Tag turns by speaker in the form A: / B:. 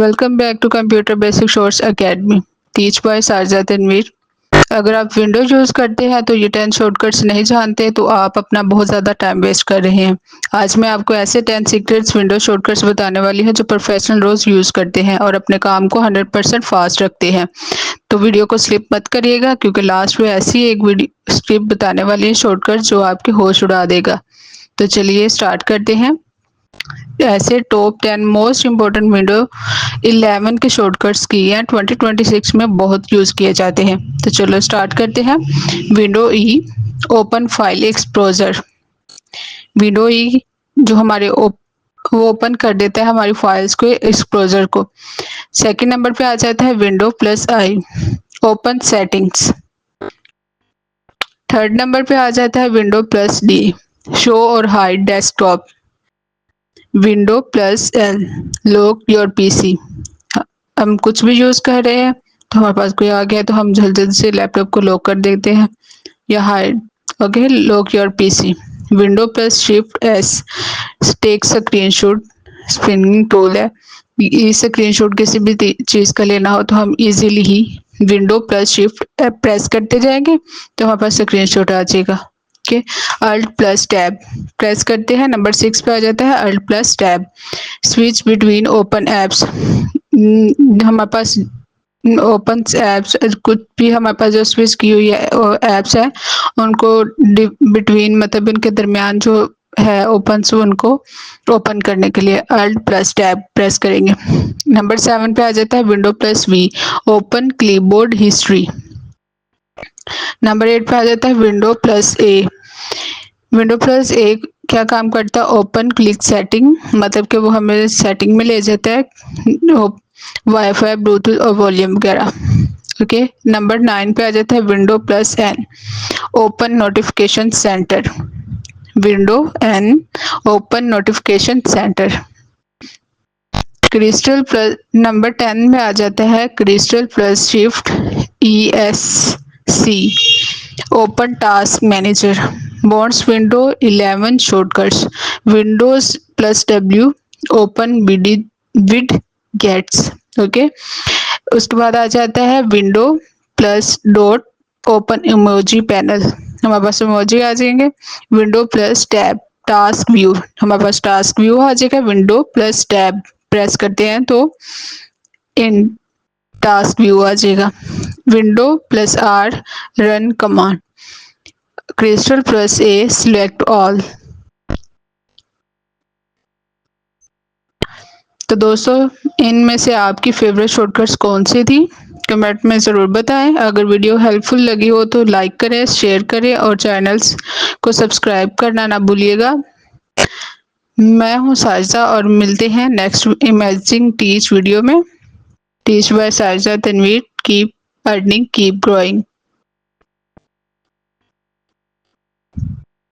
A: Welcome back to computer basic shorts academy. Teach by Sajida Tanveer. अगर आप Windows use करते हैं तो ये 10 शॉर्टकट्स नहीं जानते तो आप अपना बहुत ज़्यादा टाइम वेस्ट कर रहे हैं। आज मैं आपको ऐसे 10 सीक्रेट्स विंडोज शॉर्टकट्स बताने वाली हूँ जो प्रोफेशनल रोज़ यूज़ करते हैं और अपने काम को 100% फास्ट रखते हैं। तो वीडियो को स्लिप मत करिएगा क्योंकि लास्ट में ऐसी एक वीडियो स्ट्रिप बताने वाली है शॉर्टकट जो आपके होश उड़ा देगा। तो चलिए स्टार्ट करते हैं। ऐसे टॉप 10 मोस्ट इम्पोर्टेंट विंडो 11 के शॉर्टकट्स की हैं 2026 में बहुत यूज़ किए जाते हैं। तो चलो स्टार्ट करते हैं। विंडो ई ओपन फाइल एक्सप्लोजर। विंडो ई जो हमारे वो ओपन कर देता है हमारी फाइल्स को एक्सप्लोजर को। सेकंड नंबर पे आ जाता है window plus I open settings. Third number पे आ जाता है विंडो प्लस डी शो और hide desktop. Window plus L lock your PC. हम कुछ भी यूज़ कर रहे हैं तो हमारे पास कोई आ गया तो हम जल्दी जल्दी से लैपटॉप को लॉक कर देते हैं या hide. Okay, lock your PC. Window plus shift S take screenshot. Spinning tool है, ये स्क्रीनशॉट किसी भी चीज़ का लेना हो तो हम इजीली ही विंडो प्लस शिफ्ट प्रेस करते जाएंगे तो हमारे पास स्क्रीनशॉट आ जाएगा। Okay, alt plus tab press करते हैं। नंबर 6 पे आ जाता है alt plus tab. Switch between open apps. हमारे पास ओपन एप्स कुछ भी हमारे पास जो स्विच की हुई है एप्स है उनको बिटवीन मतलब इनके दरमियान जो है ओपन से उनको ओपन करने के लिए अल्ट प्लस टैब प्रेस करेंगे। नंबर 7 पे आ जाता है window plus V open clipboard history. Number 8 पे आ जाता है window plus A. Window plus A क्या काम करता है? ओपन क्लिक सेटिंग, मतलब कि वो हमें सेटिंग में ले जाता है वाईफाई ब्लूटूथ और वॉल्यूम वगैरह। ओके, नंबर 9 पे आ जाता है window plus N open notification centre. Window N open notification centre. Control plus number 10 में आ जाता है control plus shift E S C open task manager. Bonus window 11 shortcuts. Windows plus W open widgets. Okay, उसके बाद आ जाता है window plus dot open emoji panel. हमारे पास इमोजी आ जाएंगे। Window plus tab task view, हमारे पास task view आ जाएगा। विंडो प्लस टैब प्रेस करते हैं तो इन टास्क व्यू आ जाएगा। Window plus R run command. Crystal plus A select all. तो दोस्तों, इनमें से आपकी फेवरेट शॉर्टकट्स कौन सी थी कमेंट में ज़रूर बताएं। अगर वीडियो हेल्पफुल लगी हो तो लाइक करें, शेयर करें और चैनल्स को सब्सक्राइब करना ना भूलिएगा। मैं हूं साजिदा और मिलते हैं नेक्स्ट इमेजिंग टीच वीडियो में। Teach by Sajida Tanveer. Keep earning, keep growing.